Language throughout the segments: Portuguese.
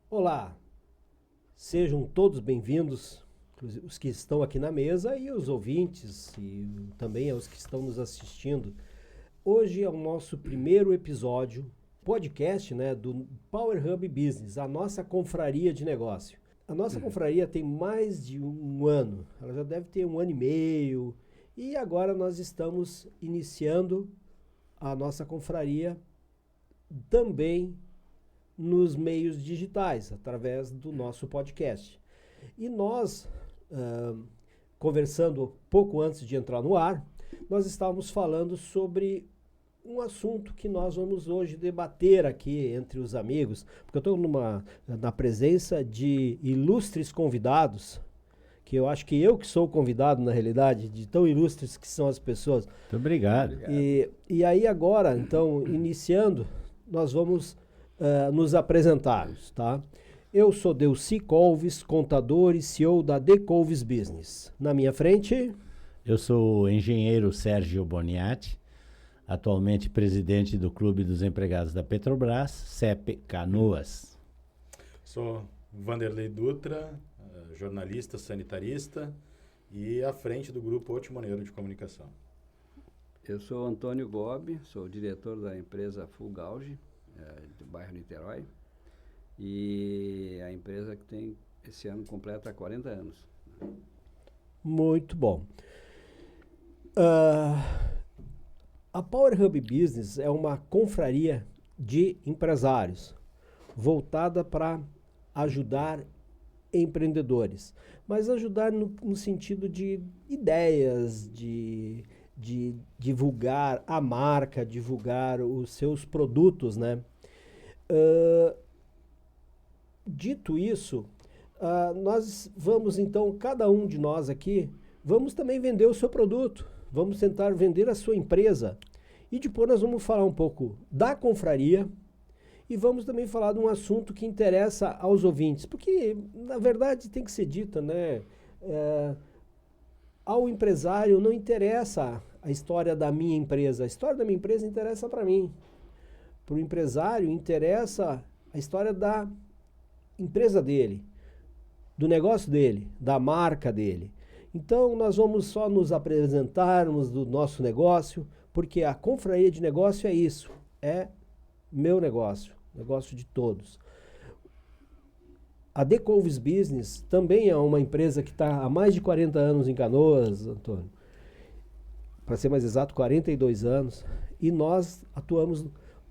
Olá, sejam todos bem-vindos, os que estão aqui na mesa e os ouvintes e também os que estão nos assistindo. Hoje é o nosso primeiro episódio, podcast, do Power Hub Business, a nossa confraria de negócio. A nossa confraria tem mais de um ano, ela já deve ter um ano e meio, e agora nós estamos iniciando a nossa confraria também nos meios digitais, através do nosso podcast. E nós, conversando pouco antes de entrar no ar, nós estávamos falando sobre um assunto que nós vamos hoje debater aqui entre os amigos, porque eu estou na presença de ilustres convidados, que eu acho que eu que sou o convidado, na realidade, de tão ilustres que são as pessoas. Muito obrigado. E aí agora, então, iniciando, nós vamos nos apresentarmos, tá? Eu sou Delci Colves, contador e CEO da The Colves Business. Na minha frente... Eu sou o engenheiro Sérgio Boniati, atualmente presidente do Clube dos Empregados da Petrobras, CEP Canoas. Sou Vanderlei Dutra, jornalista, sanitarista e à frente do Grupo Otimoneiro de Comunicação. Eu sou Antônio Gobi, sou diretor da empresa Fulgauge, do bairro Niterói, e a empresa que tem, esse ano, completa 40 anos. Muito bom. A Power Hub Business é uma confraria de empresários voltada para ajudar empreendedores, mas ajudar no sentido de ideias, de divulgar a marca, divulgar os seus produtos, né? Dito isso, nós vamos então, cada um de nós aqui, vamos também vender o seu produto, vamos tentar vender a sua empresa. E depois nós vamos falar um pouco da confraria e vamos também falar de um assunto que interessa aos ouvintes, porque na verdade tem que ser dita, né? Ao empresário não interessa a história da minha empresa, a história da minha empresa interessa para mim. Para o empresário interessa a história da empresa dele, do negócio dele, da marca dele. Então nós vamos só nos apresentarmos do nosso negócio, porque a confraria de negócio é isso, é meu negócio, negócio de todos. A The Colves Business também é uma empresa que está há mais de 40 anos em Canoas, Antônio. Para ser mais exato, 42 anos. E nós atuamos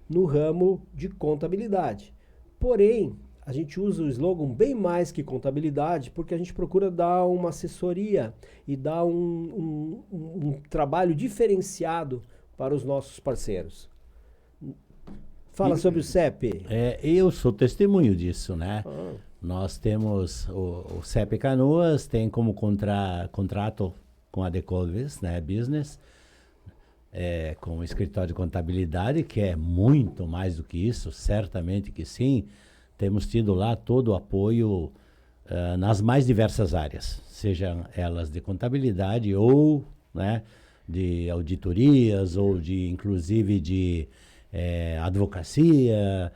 no ramo de contabilidade. Porém, a gente usa o slogan bem mais que contabilidade, porque a gente procura dar uma assessoria e dar um trabalho diferenciado para os nossos parceiros. Fala sobre o CEP. Eu sou testemunho disso, né? Nós temos o CEP Canoas, tem como contrato com a The Colves, né, Business, com o escritório de contabilidade, que é muito mais do que isso, certamente que sim. Temos tido lá todo o apoio nas mais diversas áreas, sejam elas de contabilidade ou, né, de auditorias ou inclusive de advocacia,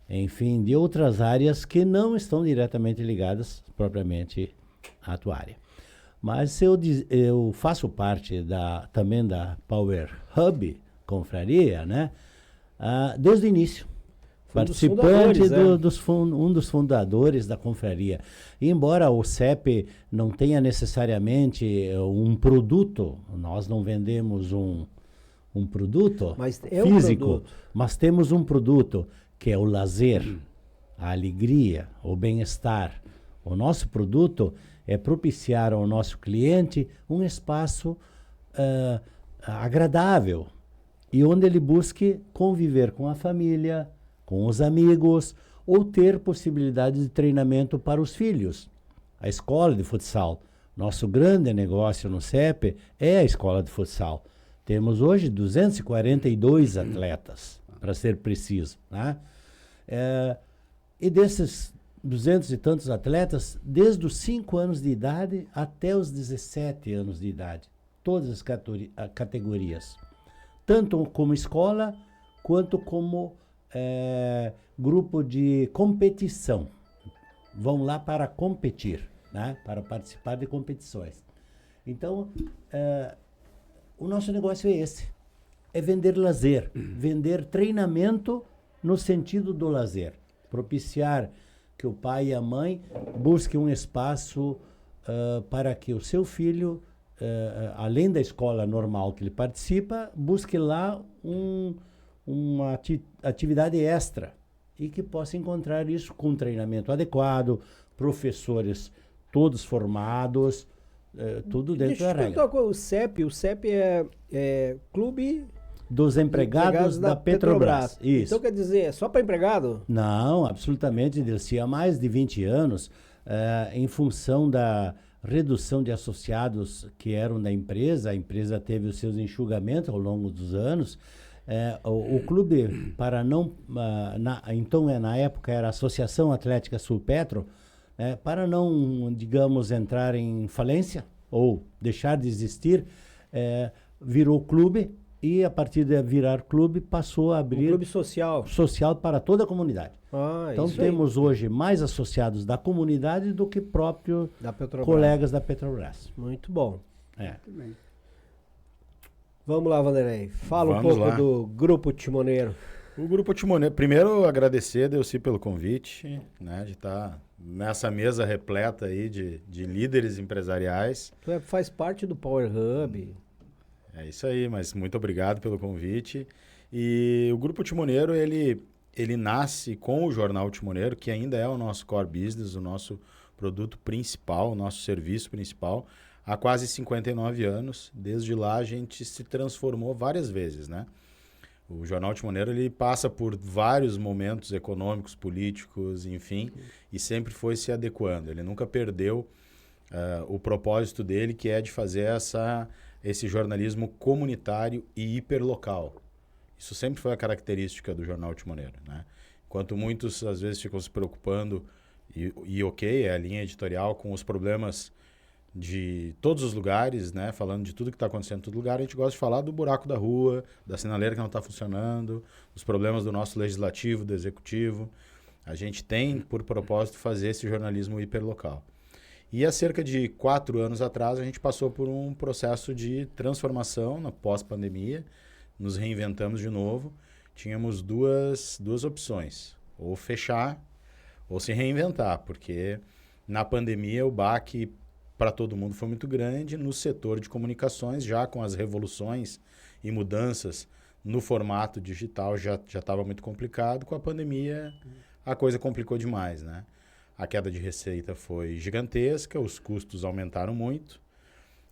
enfim, de outras áreas que não estão diretamente ligadas propriamente à tua área. Mas eu faço parte também da Power Hub Confraria, né, desde o início. Participante um dos fundadores da confraria. E embora o CEP não tenha necessariamente um produto, nós não vendemos um produto físico, mas temos um produto que é o lazer, a alegria, o bem-estar. O nosso produto é propiciar ao nosso cliente um espaço agradável e onde ele busque conviver com a família, com os amigos, ou ter possibilidade de treinamento para os filhos. A escola de futsal. Nosso grande negócio no CEP é a escola de futsal. Temos hoje 242 atletas, para ser preciso, né? E desses 200 e tantos atletas, desde os 5 anos de idade até os 17 anos de idade. Todas as categorias. Tanto como escola, quanto como grupo de competição. Vão lá para competir, né? Para participar de competições. Então, o nosso negócio é esse. É vender lazer, vender treinamento no sentido do lazer. Propiciar que o pai e a mãe busquem um espaço para que o seu filho, além da escola normal que ele participa, busque lá uma atividade extra e que possa encontrar isso com um treinamento adequado, professores todos formados, tudo dentro da regra. Deixa eu o CEP é Clube Dos Empregados da Petrobras. Isso. Então quer dizer, é só para empregado? Não, absolutamente, Dirceu. Há mais de 20 anos, em função da redução de associados que eram da empresa, a empresa teve os seus enxugamentos ao longo dos anos, o clube, para não... na época era a Associação Atlética Sulpetro, para não, digamos, entrar em falência ou deixar de existir, virou clube e, a partir de virar clube, passou a abrir... Um clube social. Social para toda a comunidade. Então temos hoje mais associados da comunidade do que próprio colegas da Petrobras. Muito bom. Muito bem. Vamos lá, Vanderlei. Fala um pouco do Grupo Timoneiro. O Grupo Timoneiro, primeiro agradecer, Delcy, pelo convite, né, de estar nessa mesa repleta aí de líderes empresariais. Tu faz parte do Power Hub. É isso aí, mas muito obrigado pelo convite. E o Grupo Timoneiro, ele nasce com o Jornal Timoneiro, que ainda é o nosso core business, o nosso produto principal, o nosso serviço principal, há quase 59 anos. Desde lá a gente se transformou várias vezes, né? O Jornal Timoneiro, ele passa por vários momentos econômicos, políticos, enfim, e sempre foi se adequando. Ele nunca perdeu o propósito dele, que é de fazer esse jornalismo comunitário e hiperlocal. Isso sempre foi a característica do Jornal Timoneiro, né? Enquanto muitos, às vezes, ficam se preocupando, e ok, é a linha editorial, com os problemas de todos os lugares, né? Falando de tudo que está acontecendo em todo lugar, a gente gosta de falar do buraco da rua, da sinaleira que não está funcionando, dos problemas do nosso legislativo, do executivo. A gente tem, por propósito, fazer esse jornalismo hiperlocal. E há cerca de 4 anos atrás, a gente passou por um processo de transformação na pós-pandemia, nos reinventamos de novo. Tínhamos duas opções, ou fechar ou se reinventar, porque na pandemia o baque para todo mundo foi muito grande. No setor de comunicações, já com as revoluções e mudanças no formato digital, já estava muito complicado. Com a pandemia, a coisa complicou demais, né? A queda de receita foi gigantesca, os custos aumentaram muito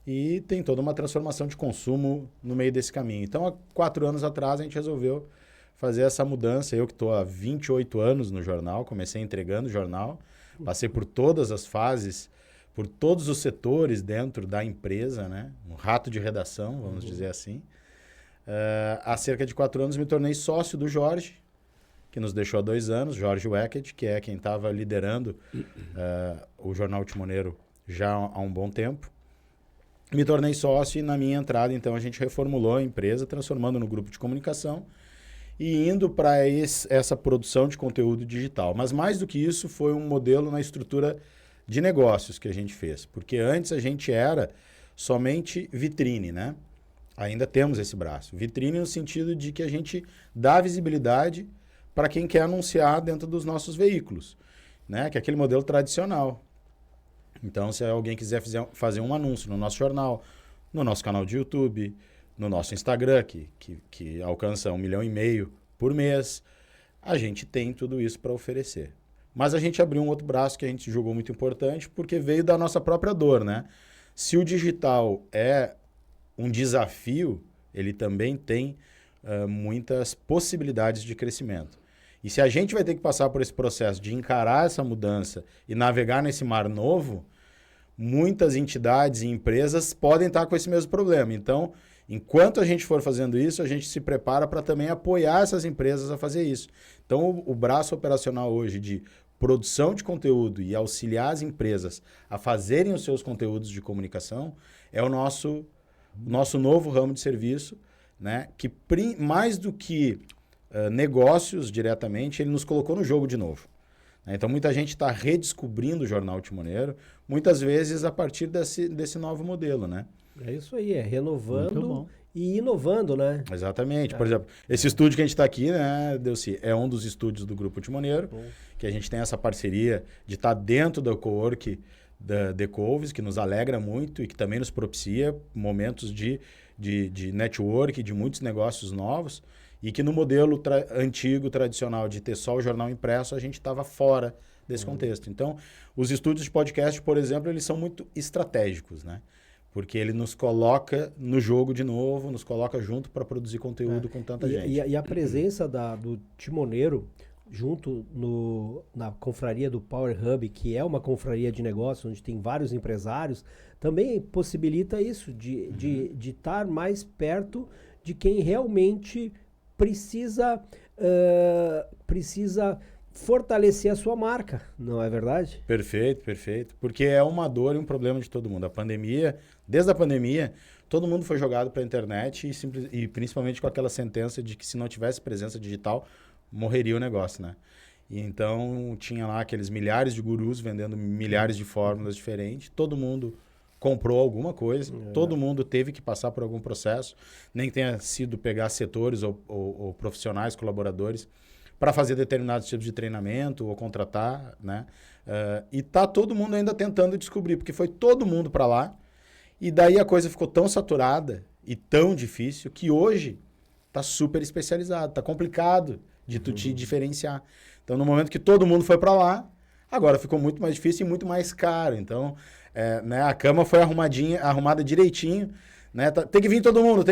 e tem toda uma transformação de consumo no meio desse caminho. Então, há 4 anos atrás, a gente resolveu fazer essa mudança. Eu que estou há 28 anos no jornal, comecei entregando o jornal, passei por todas as fases, por todos os setores dentro da empresa, né? Um rato de redação, vamos dizer assim. Há cerca de 4 anos me tornei sócio do Jorge, que nos deixou há 2 anos, Jorge Weckert, que é quem estava liderando o Jornal Timoneiro já há um bom tempo. Me tornei sócio e na minha entrada, então, a gente reformulou a empresa, transformando no grupo de comunicação e indo para essa produção de conteúdo digital. Mas mais do que isso, foi um modelo na estrutura de negócios que a gente fez. Porque antes a gente era somente vitrine, né? Ainda temos esse braço. Vitrine no sentido de que a gente dá visibilidade para quem quer anunciar dentro dos nossos veículos, né? Que é aquele modelo tradicional. Então, se alguém quiser fazer um anúncio no nosso jornal, no nosso canal de YouTube, no nosso Instagram, que alcança 1,5 milhão por mês, a gente tem tudo isso para oferecer. Mas a gente abriu um outro braço que a gente julgou muito importante, porque veio da nossa própria dor, né? Se o digital é um desafio, ele também tem muitas possibilidades de crescimento. E se a gente vai ter que passar por esse processo de encarar essa mudança e navegar nesse mar novo, muitas entidades e empresas podem estar com esse mesmo problema. Então, enquanto a gente for fazendo isso, a gente se prepara para também apoiar essas empresas a fazer isso. Então, o braço operacional hoje de produção de conteúdo e auxiliar as empresas a fazerem os seus conteúdos de comunicação é o nosso novo ramo de serviço, né? Que mais do que negócios diretamente, ele nos colocou no jogo de novo. Então, muita gente está redescobrindo o Jornal Timoneiro, muitas vezes a partir desse novo modelo, né? É isso aí, é Muito renovando bom. e inovando, né? Exatamente. Por exemplo, esse estúdio que a gente está aqui, né, Delci, é um dos estúdios do Grupo Timoneiro, Bom. que a gente tem essa parceria de estar dentro do co-work da Decoves, que nos alegra muito e que também nos propicia momentos de network, de muitos negócios novos, e que no modelo antigo, tradicional, de ter só o jornal impresso, a gente estava fora desse contexto. Então, os estúdios de podcast, por exemplo, eles são muito estratégicos, né? Porque ele nos coloca no jogo de novo, nos coloca junto para produzir conteúdo com tanta gente. E a presença do Timoneiro junto na confraria do Power Hub, que é uma confraria de negócios, onde tem vários empresários, também possibilita isso, de estar mais perto de quem realmente precisa fortalecer a sua marca, não é verdade? Perfeito, perfeito. Porque é uma dor e um problema de todo mundo. Desde a pandemia, todo mundo foi jogado para a internet e principalmente com aquela sentença de que se não tivesse presença digital, morreria o negócio, né? E então tinha lá aqueles milhares de gurus vendendo milhares de fórmulas diferentes, todo mundo comprou alguma coisa, todo mundo teve que passar por algum processo, nem que tenha sido pegar setores ou profissionais, colaboradores, para fazer determinados tipos de treinamento ou contratar, né? E tá todo mundo ainda tentando descobrir, porque foi todo mundo para lá, e daí a coisa ficou tão saturada e tão difícil que hoje tá super especializado, tá complicado de tu te diferenciar. Então, no momento que todo mundo foi para lá, agora ficou muito mais difícil e muito mais caro. Então, né, a cama foi arrumada direitinho, né? Tem que vir todo mundo,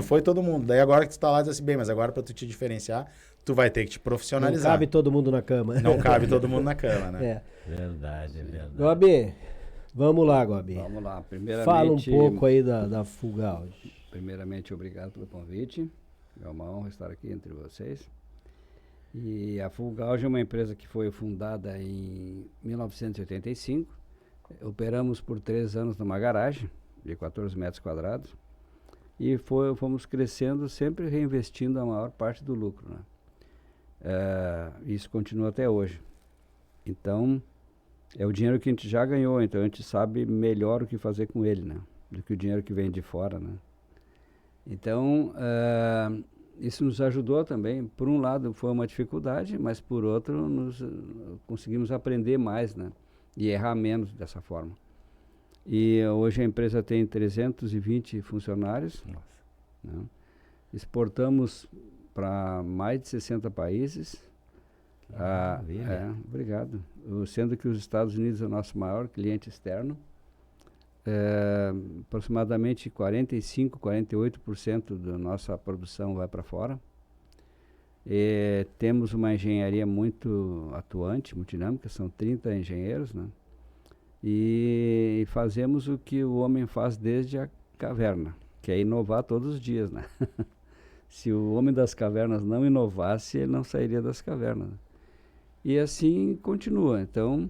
foi todo mundo. Daí agora que tu tá lá, diz assim, bem, mas agora para tu te diferenciar, tu vai ter que te profissionalizar. Não cabe todo mundo na cama. Não cabe todo mundo na cama, né? Verdade, verdade. Gobi, vamos lá, Gobi. Vamos lá. Primeiramente, Fala um pouco aí da Fugal. Primeiramente, obrigado pelo convite. É uma honra estar aqui entre vocês. E a Full Gauge é uma empresa que foi fundada em 1985. Operamos por 3 anos numa garagem de 14 metros quadrados. E fomos crescendo, sempre reinvestindo a maior parte do lucro, né? Isso continua até hoje. Então, é o dinheiro que a gente já ganhou, então a gente sabe melhor o que fazer com ele, né? Do que o dinheiro que vem de fora, né? Então, isso nos ajudou também. Por um lado foi uma dificuldade, mas por outro conseguimos aprender mais, né? E errar menos dessa forma. E hoje a empresa tem 320 funcionários. Né? Exportamos para mais de 60 países. Obrigado. Sendo que os Estados Unidos é o nosso maior cliente externo. Aproximadamente 45, 48% da nossa produção vai para fora. Temos uma engenharia muito atuante, muito dinâmica, são 30 engenheiros, né? E fazemos o que o homem faz desde a caverna, que é inovar todos os dias, né? Se o homem das cavernas não inovasse, ele não sairia das cavernas. E assim continua. Então,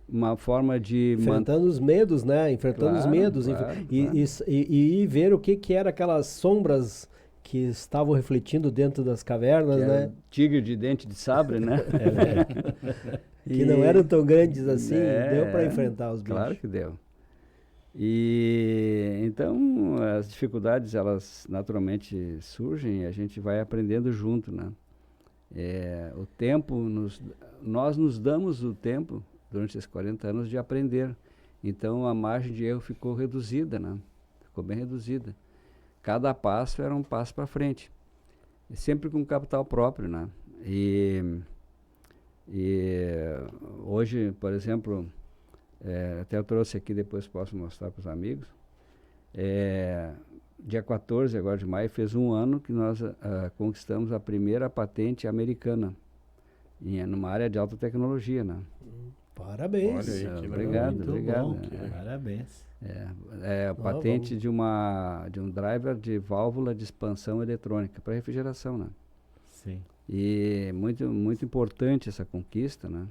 uma forma de... Enfrentando os medos, né? Enfrentando os medos. E ver o que eram aquelas sombras que estavam refletindo dentro das cavernas, né? Tigre de dente de sabre, né? Que não eram tão grandes assim, deu para enfrentar os bichos. Claro que deu. E então as dificuldades, elas naturalmente surgem e a gente vai aprendendo junto, né? O tempo, nós nos damos o tempo, durante esses 40 anos, de aprender. Então a margem de erro ficou reduzida, né? Ficou bem reduzida. Cada passo era um passo para frente. E sempre com capital próprio, né? E hoje, por exemplo, até eu trouxe aqui, depois posso mostrar para os amigos, dia 14 agora de maio, fez 1 ano que nós conquistamos a primeira patente americana numa área de alta tecnologia, né? Parabéns. Olha aí, que Obrigado, Muito obrigado. bom, parabéns. Patente de um driver de válvula de expansão eletrônica para refrigeração, né? Sim. E muito, muito importante essa conquista, né?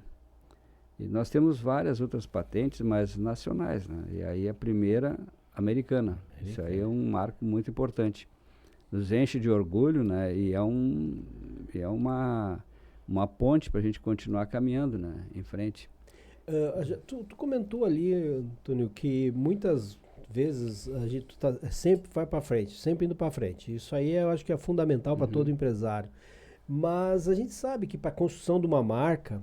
E nós temos várias outras patentes, mas nacionais, né? E aí a primeira americana. Isso aí é um marco muito importante. Nos enche de orgulho, né? E é uma ponte para a gente continuar caminhando, né, em frente. Tu comentou ali, Antônio, que muitas vezes a gente sempre vai para frente, sempre indo para frente. Isso aí eu acho que é fundamental para todo empresário. Mas a gente sabe que para a construção de uma marca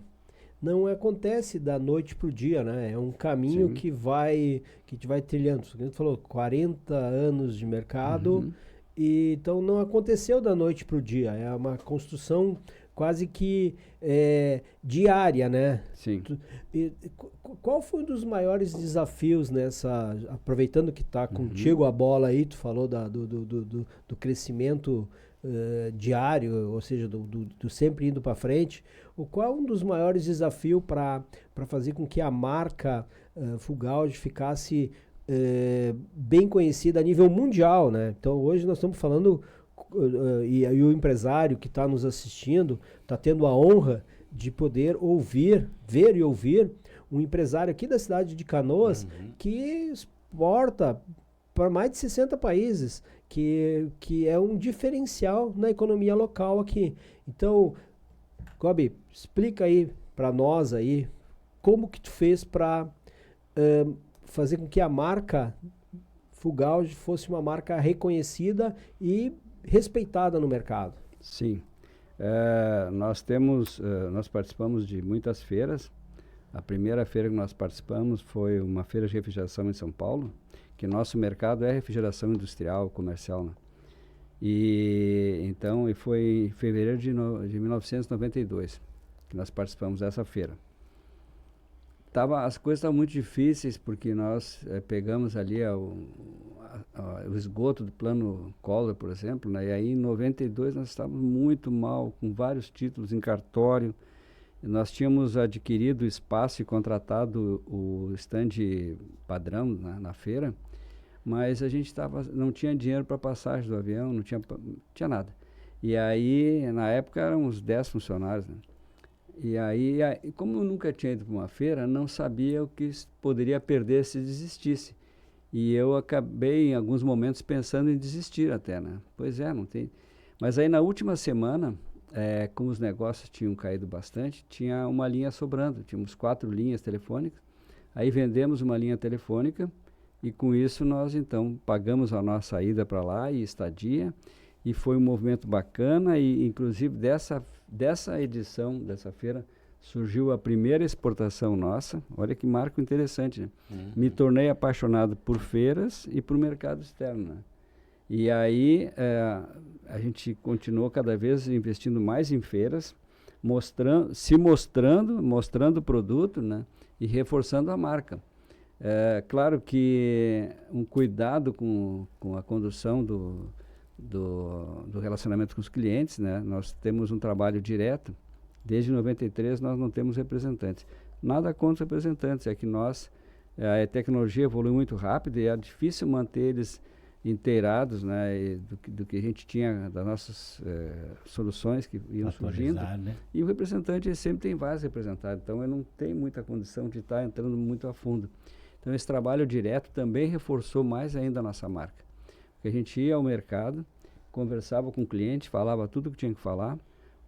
não acontece da noite para o dia, né? É um caminho Sim. que te vai trilhando. Você falou 40 anos de mercado, e então não aconteceu da noite para o dia. É uma construção quase que diária, né? Sim. Qual foi um dos maiores desafios nessa, aproveitando que está contigo a bola aí, tu falou do crescimento diário, ou seja, do sempre indo para frente, qual um dos maiores desafios para fazer com que a marca Fugauge ficasse bem conhecida a nível mundial, né? Então hoje nós estamos falando e o empresário que está nos assistindo está tendo a honra de poder ver e ouvir um empresário aqui da cidade de Canoas que exporta para mais de 60 países, que é um diferencial na economia local aqui. Então, Gobi, explica aí para nós aí como que tu fez para fazer com que a marca Fugauge fosse uma marca reconhecida e respeitada no mercado. Sim. Nós participamos de muitas feiras. A primeira feira que nós participamos foi uma feira de refrigeração em São Paulo, que nosso mercado é refrigeração industrial, comercial, né? E foi em fevereiro de 1992 que nós participamos dessa feira. As coisas estavam muito difíceis porque nós pegamos ali o esgoto do plano Collor, por exemplo, né? E aí em 92 nós estávamos muito mal, com vários títulos em cartório. Nós tínhamos adquirido espaço e contratado o stand padrão na feira, mas a gente não tinha dinheiro para passagem do avião, não tinha nada. E aí, na época, eram uns 10 funcionários, né? E aí, como eu nunca tinha ido para uma feira, não sabia o que poderia perder se desistisse. E eu acabei, em alguns momentos, pensando em desistir até, né? Pois é, não tem... Mas aí, na última semana, como os negócios tinham caído bastante, tinha uma linha sobrando. Tínhamos 4 linhas telefônicas. Aí vendemos uma linha telefônica e com isso nós, então, pagamos a nossa ida para lá e estadia. E foi um movimento bacana e, inclusive, dessa edição, dessa feira, surgiu a primeira exportação nossa. Olha que marco interessante, né? Me tornei apaixonado por feiras e por mercado externo, né? E aí a gente continuou cada vez investindo mais em feiras, mostrando o produto, né? E reforçando a marca. Claro que um cuidado com a condução do relacionamento com os clientes, né? Nós temos um trabalho direto. Desde 93 nós não temos representantes. Nada contra os representantes, é que a tecnologia evolui muito rápido e é difícil manter eles inteirados, né, do que a gente tinha, das nossas soluções que iam surgindo. Né? E o representante sempre tem vários representantes, então ele não tem muita condição de estar entrando muito a fundo. Então esse trabalho direto também reforçou mais ainda a nossa marca. Porque a gente ia ao mercado, conversava com o cliente, falava tudo o que tinha que falar,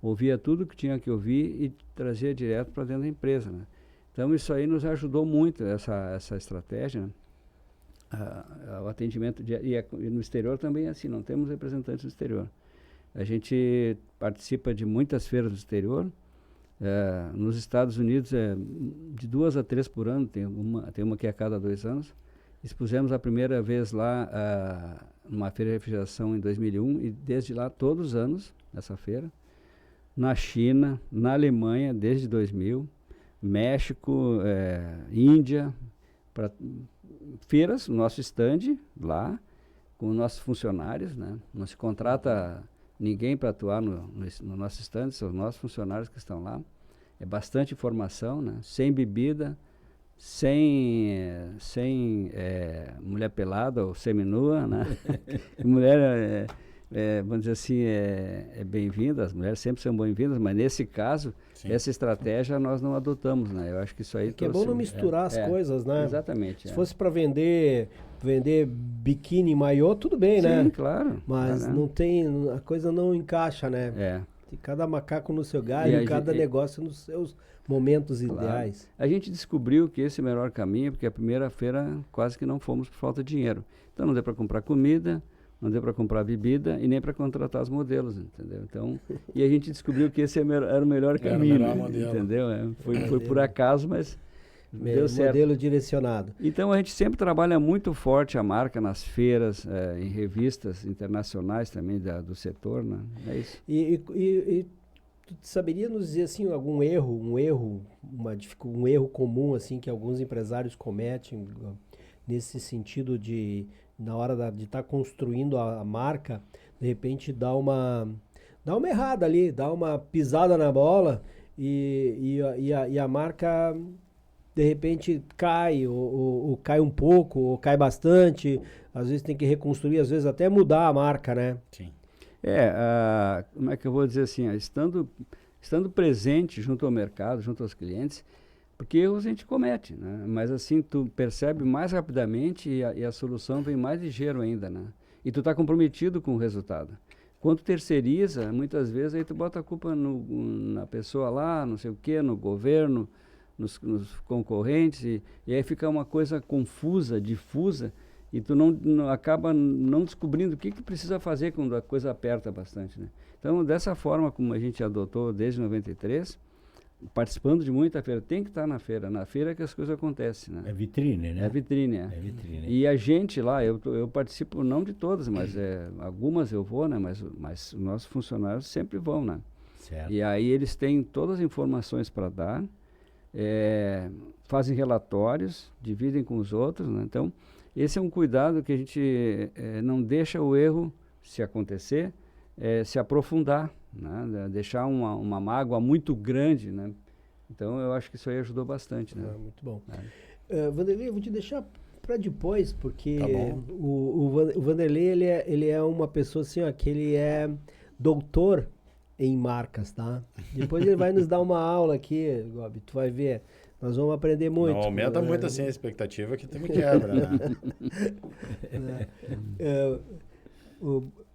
ouvia tudo o que tinha que ouvir e trazia direto para dentro da empresa, né? Então isso aí nos ajudou muito, essa estratégia, né? O atendimento e no exterior também é assim, não temos representantes no exterior. A gente participa de muitas feiras do exterior. Nos Estados Unidos de 2 a 3 por ano, tem uma que é a cada 2 anos. Expusemos a primeira vez lá numa feira de refrigeração em 2001 e desde lá todos os anos nessa feira. Na China, na Alemanha desde 2000, México, Índia, para feiras, o nosso stand lá, com os nossos funcionários, né? Não se contrata ninguém para atuar no nosso stand, são os nossos funcionários que estão lá. É bastante informação, né? Sem bebida, sem mulher pelada ou seminua, né? Mulher, vamos dizer assim, é bem-vinda, as mulheres sempre são bem-vindas, mas nesse caso, sim, essa estratégia nós não adotamos, né? Eu acho que isso aí... que é bom não misturar as coisas, né? Exatamente. Se fosse para vender biquíni, maiô, tudo bem, sim, né? Claro. Mas não tem, a coisa não encaixa, né? Tem cada macaco no seu galho e cada negócio nos seus momentos ideais. A gente descobriu que esse é o melhor caminho, porque a primeira feira quase que não fomos por falta de dinheiro. Então não deu para comprar comida, não deu para comprar bebida e nem para contratar os modelos, entendeu? Então, e a gente descobriu que esse era o melhor caminho, melhor modelo. entendeu? Foi por acaso, mas deu certo. Modelo direcionado. Então a gente sempre trabalha muito forte a marca nas feiras, em revistas internacionais também do setor, né? É isso. E tu saberia nos dizer assim um erro comum assim que alguns empresários cometem nesse sentido de na hora de estar construindo a marca, de repente dá uma errada ali, dá uma pisada na bola e a marca de repente cai, ou cai um pouco, ou cai bastante, às vezes tem que reconstruir, às vezes até mudar a marca, né? Sim. Como é que eu vou dizer assim, estando presente junto ao mercado, junto aos clientes, porque erros a gente comete, né? Mas assim, tu percebe mais rapidamente e a solução vem mais ligeiro ainda, né? E tu está comprometido com o resultado. Quando terceiriza, muitas vezes aí tu bota a culpa na pessoa lá, não sei o quê, no governo, nos concorrentes, e aí fica uma coisa confusa, difusa, e tu acaba não descobrindo o que precisa fazer quando a coisa aperta bastante, né? Então, dessa forma como a gente adotou desde 93, participando de muita feira, tem que estar na feira que as coisas acontecem, né? É vitrine, né? É vitrine, É vitrine. E a gente lá, eu participo não de todas, mas algumas eu vou, né? Mas os nossos funcionários sempre vão, né? Certo. E aí eles têm todas as informações para dar, fazem relatórios, dividem com os outros, né? Então, esse é um cuidado que a gente não deixa o erro, se acontecer, se aprofundar, né? Deixar uma mágoa muito grande, né? Então, eu acho que isso aí ajudou bastante, né? Muito bom. Vanderlei, eu vou te deixar para depois, porque Tá bom. o Vanderlei, ele é uma pessoa assim, ó, que ele é doutor em marcas, tá? Depois ele vai nos dar uma aula aqui, Gobi, tu vai ver. Nós vamos aprender muito. Não aumenta muito assim a expectativa que tu me quebra, né?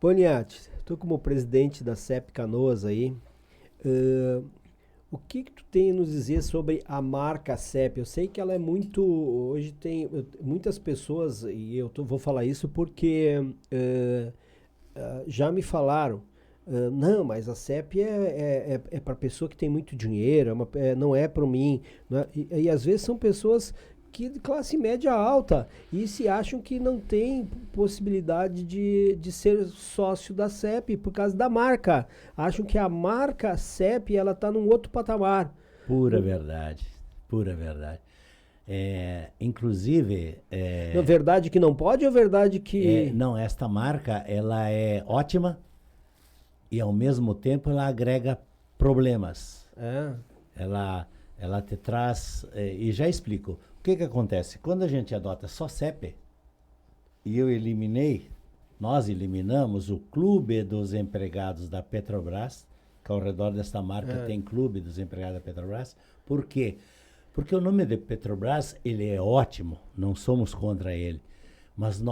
Boniati, tu como presidente da CEP Canoas aí, o que tu tem a nos dizer sobre a marca CEP? Eu sei que ela é muito... Hoje tem muitas pessoas, e vou falar isso porque já me falaram, não, mas a CEP é para pessoa que tem muito dinheiro, não é para mim. Não é? E às vezes são pessoas de classe média alta e se acham que não tem possibilidade de ser sócio da CEP por causa da marca. Acham que a marca CEP ela está num outro patamar. Pura verdade, pura verdade. Inclusive... Não, verdade que não pode ou verdade que... não, esta marca ela é ótima e ao mesmo tempo ela agrega problemas. Ela te traz... e já explico. O que acontece? Quando a gente adota só CEP, e nós eliminamos o Clube dos Empregados da Petrobras, que ao redor desta marca tem Clube dos Empregados da Petrobras. Por quê? Porque o nome de Petrobras, ele é ótimo, não somos contra ele. Mas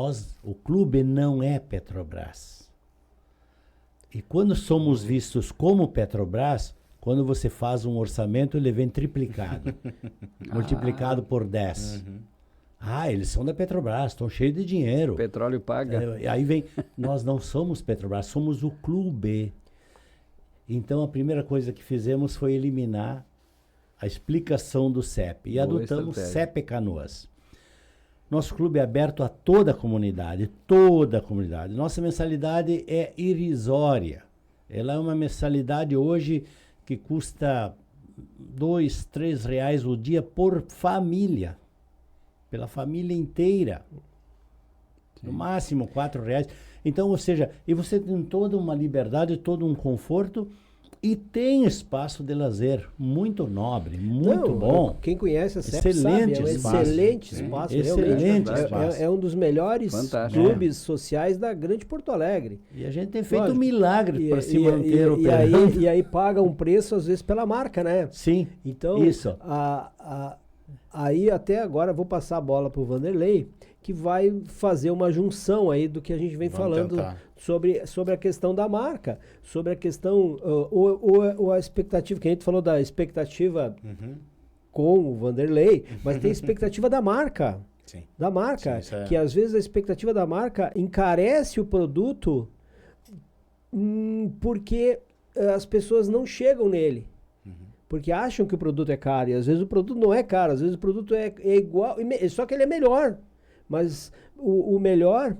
o clube não é Petrobras. E quando somos vistos como Petrobras, quando você faz um orçamento, ele vem triplicado, multiplicado por 10. Eles são da Petrobras, estão cheios de dinheiro. Petróleo paga. Aí vem, nós não somos Petrobras, somos o clube. Então a primeira coisa que fizemos foi eliminar a explicação do CEP. E adotamos CEP Canoas. Nosso clube é aberto a toda a comunidade, toda a comunidade. Nossa mensalidade é irrisória. Ela é uma mensalidade hoje que custa R$2, R$3 o dia por família. Pela família inteira. Sim. No máximo R$4. Então, ou seja, e você tem toda uma liberdade, todo um conforto e tem espaço de lazer muito nobre, muito bom. Quem conhece a CEP excelente sabe, espaço. Excelente espaço. Excelente espaço. É um dos melhores clubes sociais da Grande Porto Alegre. E a gente tem feito milagre para se manter operando. E aí paga um preço, às vezes, pela marca, né? Sim, então, isso. Aí até agora vou passar a bola para o Vanderlei, que vai fazer uma junção aí do que a gente vem Vamos falando tentar. sobre a questão da marca, sobre a questão, ou a expectativa, que a gente falou da expectativa Uhum. com o Vanderlei, mas tem a expectativa da marca. Sim. Da marca, Sim, isso é- que às vezes a expectativa da marca encarece o produto porque as pessoas não chegam nele. Porque acham que o produto é caro, e às vezes o produto não é caro, às vezes o produto é igual, só que ele é melhor. Mas o melhor,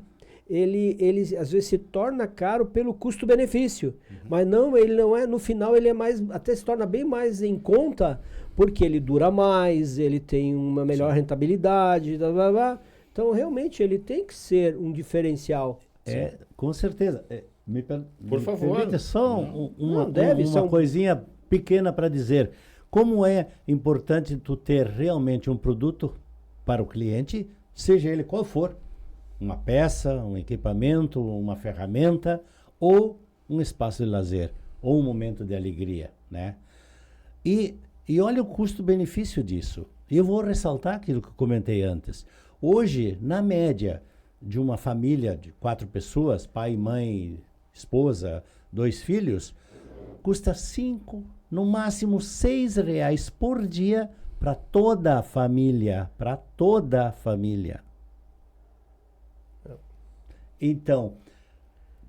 ele às vezes se torna caro pelo custo-benefício. Mas não, ele não é, no final ele é mais, até se torna bem mais em conta, porque ele dura mais, ele tem uma melhor rentabilidade, blá, blá, blá. Então realmente ele tem que ser um diferencial. Com certeza. Por Me favor. permite só Não, deve ser uma coisinha pequena para dizer. Como é importante tu ter realmente um produto para o cliente, seja ele qual for. Uma peça, um equipamento, uma ferramenta ou um espaço de lazer ou um momento de alegria, né? E olha o custo-benefício disso. E eu vou ressaltar aquilo que eu comentei antes. Hoje, na média de uma família de 4 pessoas, pai, mãe, esposa, 2 filhos, custa 5, no máximo R$ 6 por dia para toda a família. Para toda a família. Então,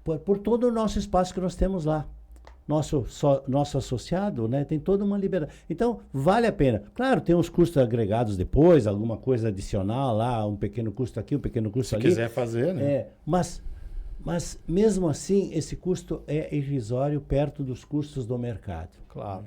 por todo o nosso espaço que nós temos lá. Nosso associado, né, tem toda uma liberdade. Então, vale a pena. Claro, tem uns custos agregados depois, alguma coisa adicional lá, um pequeno custo aqui, um pequeno custo Se ali. quiser fazer, né? Mas mesmo assim, esse custo é irrisório perto dos custos do mercado. Claro.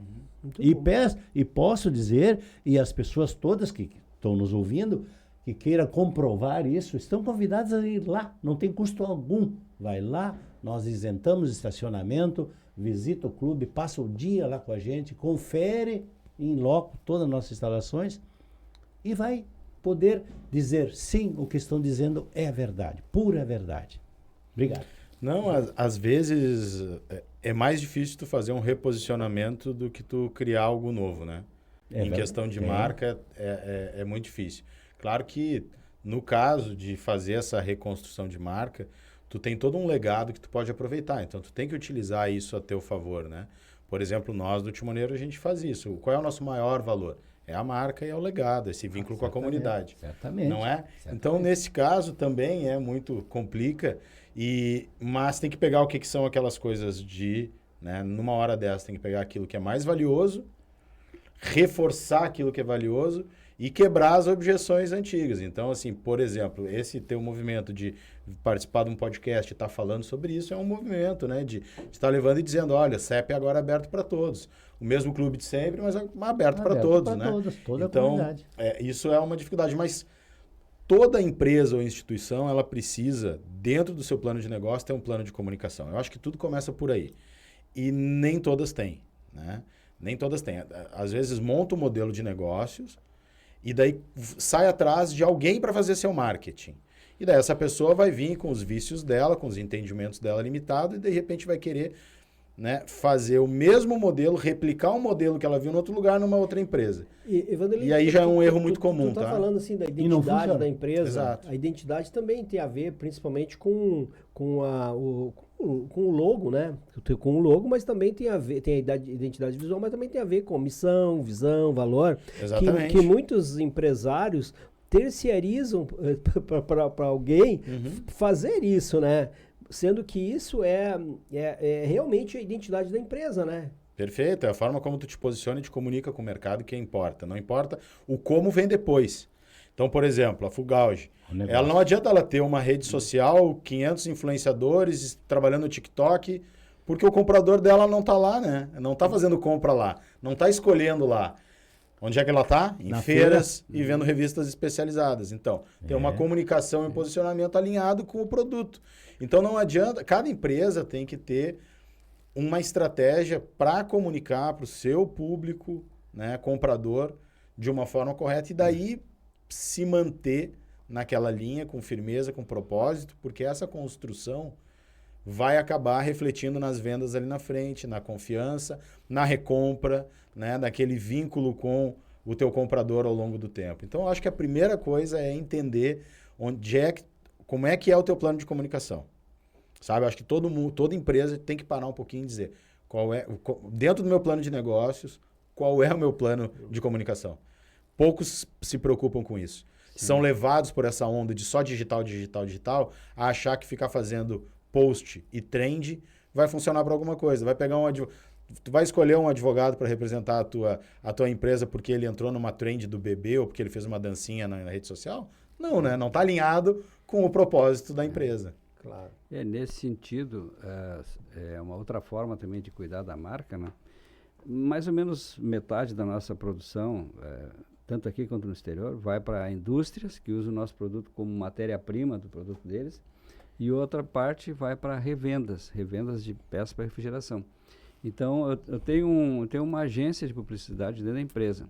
E posso dizer, e as pessoas todas que estão nos ouvindo, que queiram comprovar isso, estão convidadas a ir lá, não tem custo algum. Vai lá, nós isentamos estacionamento, visita o clube, passa o dia lá com a gente, confere em loco todas as nossas instalações e vai poder dizer sim, o que estão dizendo é verdade, pura verdade. Obrigado. Não, às vezes é mais difícil tu fazer um reposicionamento do que tu criar algo novo, né? Em questão de marca é muito difícil. Claro que no caso de fazer essa reconstrução de marca, tu tem todo um legado que tu pode aproveitar. Então, tu tem que utilizar isso a teu favor, né? Por exemplo, nós do Timoneiro, a gente faz isso. Qual é o nosso maior valor? É a marca e é o legado, esse vínculo com a comunidade. Certamente. Não é? Certamente. Então, nesse caso, também é muito complica, mas tem que pegar o que são aquelas coisas né? Numa hora dessa, tem que pegar aquilo que é mais valioso, reforçar aquilo que é valioso e quebrar as objeções antigas. Então, assim, por exemplo, esse teu movimento de participar de um podcast e estar falando sobre isso é um movimento, né? De estar levando e dizendo, olha, CEP é agora aberto para todos. O mesmo clube de sempre, mas aberto para todos, né? Toda então, a comunidade. Isso é uma dificuldade, mas toda empresa ou instituição, ela precisa, dentro do seu plano de negócio, ter um plano de comunicação. Eu acho que tudo começa por aí. E nem todas têm, né? Nem todas têm. Às vezes monta um modelo de negócios e daí sai atrás de alguém para fazer seu marketing. E daí essa pessoa vai vir com os vícios dela, com os entendimentos dela limitados e de repente vai querer, né, fazer o mesmo modelo, replicar um modelo que ela viu em outro lugar numa outra empresa. E aí já é um erro muito comum, tu tá? tá? Falando assim da E não identidade funciona. da empresa. Exato. A identidade também tem a ver, principalmente com o logo, né? Com o logo, mas também tem a ver, tem a identidade visual, mas também tem a ver com missão, visão, valor. Exatamente. Que muitos empresários terciarizam para alguém fazer isso, né? Sendo que isso é realmente a identidade da empresa, né? Perfeito, é a forma como tu te posiciona e te comunica com o mercado que importa. Não importa o como vem depois. Então, por exemplo, a Fugalge, ela não adianta ela ter uma rede social, 500 influenciadores trabalhando no TikTok, porque o comprador dela não está lá, né? Não está fazendo compra lá, não está escolhendo lá. Onde é que ela está? Em feiras e vendo revistas especializadas. Então, tem uma comunicação e posicionamento alinhado com o produto. Então, não adianta... Cada empresa tem que ter uma estratégia para comunicar para o seu público, né, comprador, de uma forma correta. E daí, se manter naquela linha com firmeza, com propósito, porque essa construção vai acabar refletindo nas vendas ali na frente, na confiança, na recompra, né, naquele vínculo com o teu comprador ao longo do tempo. Então, eu acho que a primeira coisa é entender como é que é o teu plano de comunicação. Sabe? Eu acho que toda empresa tem que parar um pouquinho e dizer dentro do meu plano de negócios, qual é o meu plano de comunicação. Poucos se preocupam com isso. Sim. São levados por essa onda de só digital, a achar que ficar fazendo post e trend vai funcionar para alguma coisa. Vai pegar tu vai escolher um advogado para representar a tua empresa porque ele entrou numa trend do bebê ou porque ele fez uma dancinha na rede social? Não, né? Não está alinhado com o propósito da empresa. Claro. Nesse sentido, é uma outra forma também de cuidar da marca, né? Mais ou menos metade da nossa produção, tanto aqui quanto no exterior, vai para indústrias que usam o nosso produto como matéria-prima do produto deles, e outra parte vai para revendas de peças para refrigeração. Então, eu tenho uma agência de publicidade dentro da empresa,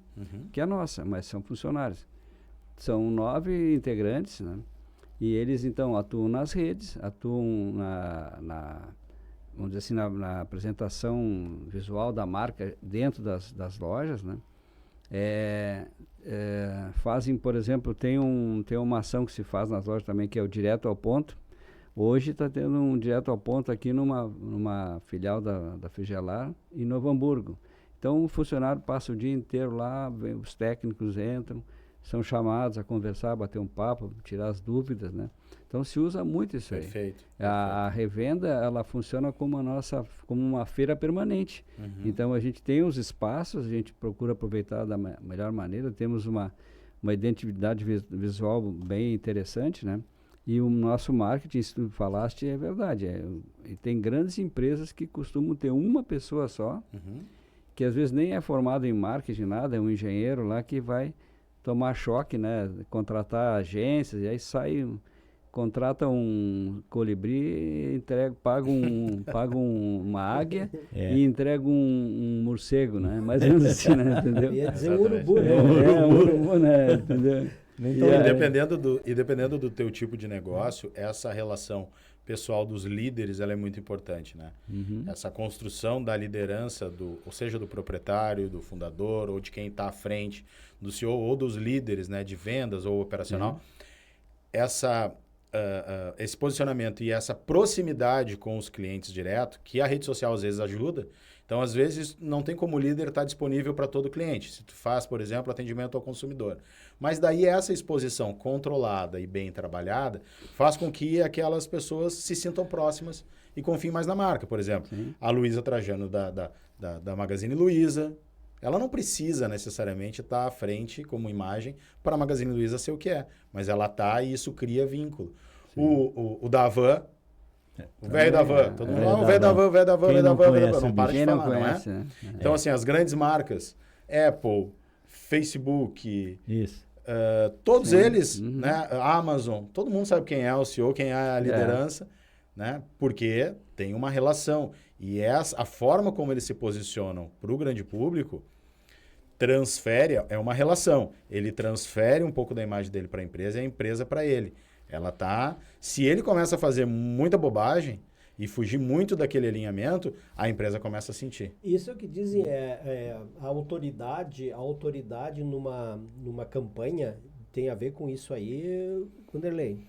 que é nossa, mas são funcionários. São 9 integrantes, né? E eles, então, atuam nas redes, atuam vamos dizer assim, na apresentação visual da marca dentro das lojas, né? Fazem, por exemplo, tem uma ação que se faz nas lojas também, que é o Direto ao Ponto. Hoje está tendo um Direto ao Ponto aqui numa filial da Frigelar, em Novo Hamburgo. Então, o funcionário passa o dia inteiro lá, os técnicos entram, são chamados a conversar, bater um papo, tirar as dúvidas, né? Então se usa muito isso aí. Perfeito. A revenda, ela funciona como uma feira permanente. Então a gente tem os espaços, a gente procura aproveitar da melhor maneira, temos uma identidade visual bem interessante, né? E o nosso marketing, se tu falaste, é verdade. E tem grandes empresas que costumam ter uma pessoa só, que às vezes nem é formado em marketing, nada, é um engenheiro lá que vai tomar choque, né? Contratar agências, e aí contrata um colibri, paga uma águia e entrega um morcego, né? Mais ou menos assim, né? Entendeu? Ia dizer um urubu, né? Um urubu, né? Entendeu? Então, dependendo do teu tipo de negócio, essa relação pessoal dos líderes, ela é muito importante, né? Essa construção da liderança, ou seja, do proprietário, do fundador, ou de quem está à frente, do CEO, ou dos líderes, né, de vendas ou operacional, esse posicionamento e essa proximidade com os clientes direto, que a rede social às vezes ajuda. Então, às vezes, não tem como o líder estar disponível para todo cliente. Se tu faz, por exemplo, atendimento ao consumidor. Mas daí essa exposição controlada e bem trabalhada faz com que aquelas pessoas se sintam próximas e confiem mais na marca. Por exemplo, a Luísa Trajano da Magazine Luiza, ela não precisa necessariamente estar à frente como imagem para a Magazine Luiza ser o que é. Mas ela está e isso cria vínculo. O Davan... O velho da van, todo mundo lá, o velho da van, não para de falar, não é? Né? Então, assim, as grandes marcas, Apple, Facebook, todos eles, né? Amazon, todo mundo sabe quem é o CEO, quem é a liderança, né? Porque tem uma relação. E a forma como eles se posicionam para o grande público é uma relação. Ele transfere um pouco da imagem dele para a empresa e a empresa para ele. Se ele começa a fazer muita bobagem e fugir muito daquele alinhamento, a empresa começa a sentir. Isso é o que dizem, a autoridade numa campanha tem a ver com isso aí, Wanderley?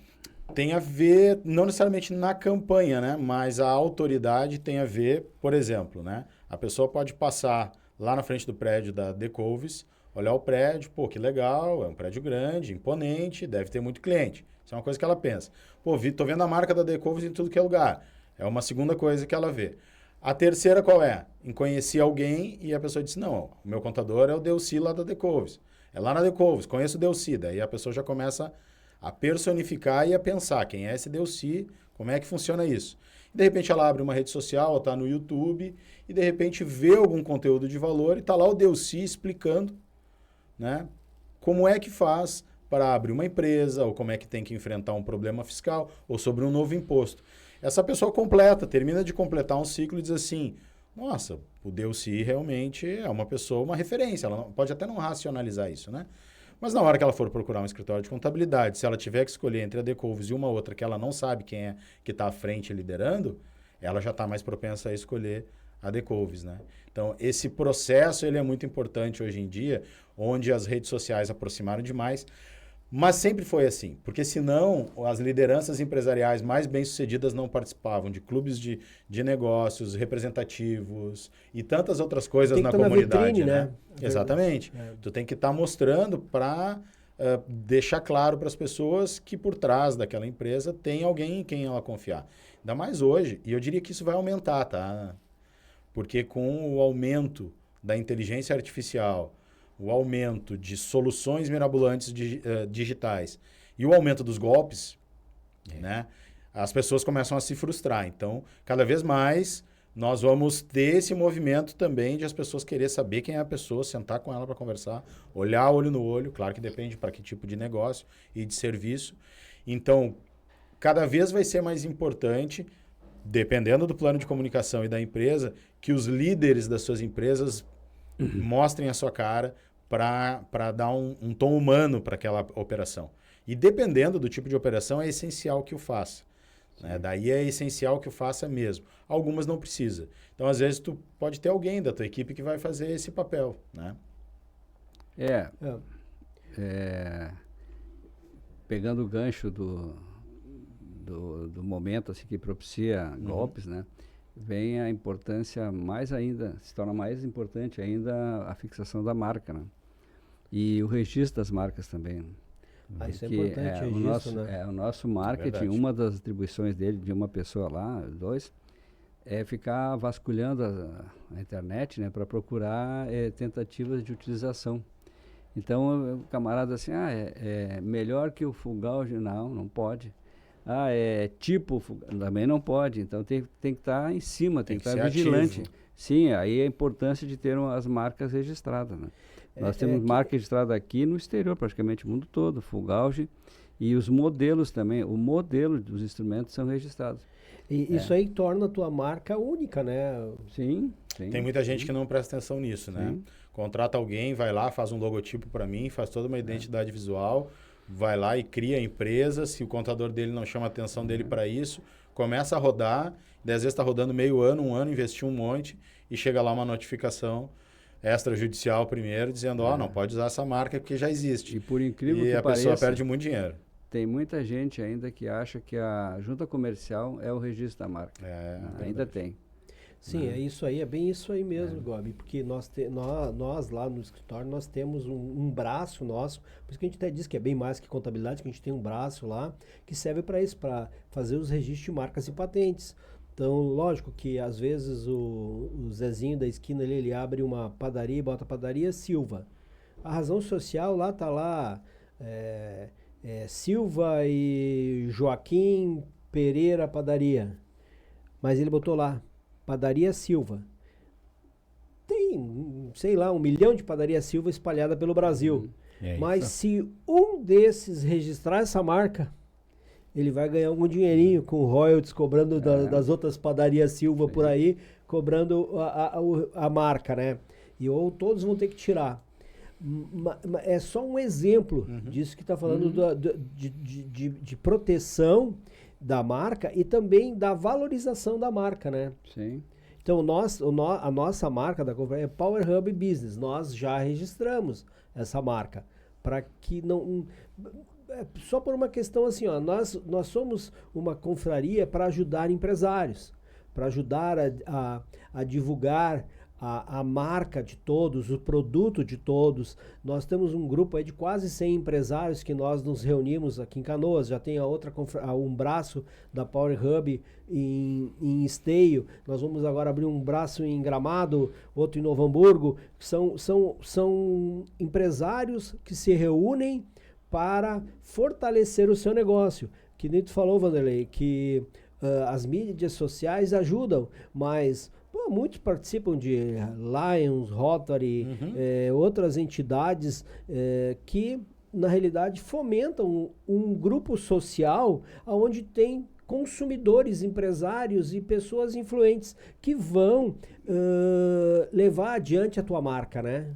Tem a ver, não necessariamente na campanha, né? Mas a autoridade tem a ver, por exemplo, né? A pessoa pode passar lá na frente do prédio da Decovis, olhar o prédio, pô, que legal, é um prédio grande, imponente, deve ter muito cliente. Isso é uma coisa que ela pensa. Pô, tô vendo a marca da Decovis em tudo que é lugar. É uma segunda coisa que ela vê. A terceira qual é? Em conhecer alguém e a pessoa disse, não, o meu contador é o Delci lá da Decovis. É lá na Decovis, conheço o Delci. Daí a pessoa já começa a personificar e a pensar quem é esse Delci, como é que funciona isso. E de repente ela abre uma rede social, está no YouTube e de repente vê algum conteúdo de valor e está lá o Delci explicando, né, como é que faz para abrir uma empresa, ou como é que tem que enfrentar um problema fiscal, ou sobre um novo imposto. Essa pessoa termina de completar um ciclo e diz assim, nossa, o Delci realmente é uma pessoa, uma referência, ela pode até não racionalizar isso, né? Mas na hora que ela for procurar um escritório de contabilidade, se ela tiver que escolher entre a Decovis e uma outra que ela não sabe quem é que está à frente liderando, ela já está mais propensa a escolher a Decouves, né? Então, esse processo ele é muito importante hoje em dia, onde as redes sociais aproximaram demais, mas sempre foi assim, porque senão as lideranças empresariais mais bem-sucedidas não participavam de clubes de negócios representativos e tantas outras coisas na comunidade, vitrine, né? Exatamente. É. Tu tem que estar mostrando para deixar claro para as pessoas que por trás daquela empresa tem alguém em quem ela confiar. Ainda mais hoje, e eu diria que isso vai aumentar, tá? Porque com o aumento da inteligência artificial, o aumento de soluções mirabolantes digitais e o aumento dos golpes, né, as pessoas começam a se frustrar. Então, cada vez mais, nós vamos ter esse movimento também de as pessoas querer saber quem é a pessoa, sentar com ela para conversar, olhar olho no olho, claro que depende para que tipo de negócio e de serviço. Então, cada vez vai ser mais importante, dependendo do plano de comunicação e da empresa, que os líderes das suas empresas mostrem a sua cara para dar um tom humano para aquela operação. E dependendo do tipo de operação, é essencial que o faça. Né? Daí é essencial que o faça mesmo. Algumas não precisa. Então, às vezes, tu pode ter alguém da tua equipe que vai fazer esse papel. Né? Pegando o gancho do momento assim, que propicia golpes, né? Vem a importância mais ainda, se torna mais importante ainda a fixação da marca, né? E o registro das marcas também. Né? Isso é importante, o nosso, né? O nosso marketing, uma das atribuições dele, de uma pessoa lá, 2, é ficar vasculhando a internet, né? Para procurar tentativas de utilização. Então, o camarada assim, é melhor que o Fugauge, não pode. Também não pode. Então tem que estar em cima, tem que estar vigilante. Ativo. Sim, aí a importância de ter as marcas registradas, né? Nós temos marca registrada aqui no exterior, praticamente o mundo todo, Fugauge, e os modelos também, o modelo dos instrumentos são registrados. E isso aí torna a tua marca única, né? Sim. Tem muita gente que não presta atenção nisso, né? Contrata alguém, vai lá, faz um logotipo para mim, faz toda uma identidade visual, vai lá e cria a empresa. Se o contador dele não chama a atenção dele para isso, começa a rodar, 10 vezes está rodando meio ano, um ano, investiu um monte e chega lá uma notificação extrajudicial primeiro, dizendo, não pode usar essa marca porque já existe. E por incrível que pareça, pessoa perde muito dinheiro. Tem muita gente ainda que acha que a junta comercial é o registro da marca. Ainda tem. Sim, é isso aí, é bem isso aí mesmo, Gobi, porque nós lá no escritório, nós temos um braço nosso, por isso que a gente até diz que é bem mais que contabilidade, que a gente tem um braço lá, que serve para isso, para fazer os registros de marcas e patentes. Então, lógico que às vezes o Zezinho da esquina ali, ele abre uma padaria e bota padaria Silva. A razão social lá tá lá, Silva e Joaquim Pereira Padaria, mas ele botou lá, Padaria Silva. Tem, sei lá, 1 milhão de Padaria Silva espalhada pelo Brasil. Mas se um desses registrar essa marca, ele vai ganhar algum dinheirinho com royalties, cobrando das outras Padarias Silva por aí, cobrando a marca, né? Ou todos vão ter que tirar. É só um exemplo disso que está falando de proteção da marca e também da valorização da marca, né? Sim. Então, a nossa marca da companhia é Power Hub Business. Nós já registramos essa marca para que não... Só por uma questão assim, nós somos uma confraria para ajudar empresários, para ajudar a divulgar a marca de todos, o produto de todos. Nós temos um grupo aí de quase 100 empresários que nós nos reunimos aqui em Canoas. Já tem um braço da Power Hub em Esteio. Nós vamos agora abrir um braço em Gramado, outro em Novo Hamburgo. São empresários que se reúnem para fortalecer o seu negócio. Que nem tu falou, Vanderlei, que as mídias sociais ajudam, mas muitos participam de Lions, Rotary, outras entidades que, na realidade, fomentam um grupo social onde tem consumidores, empresários e pessoas influentes que vão levar adiante a tua marca, né?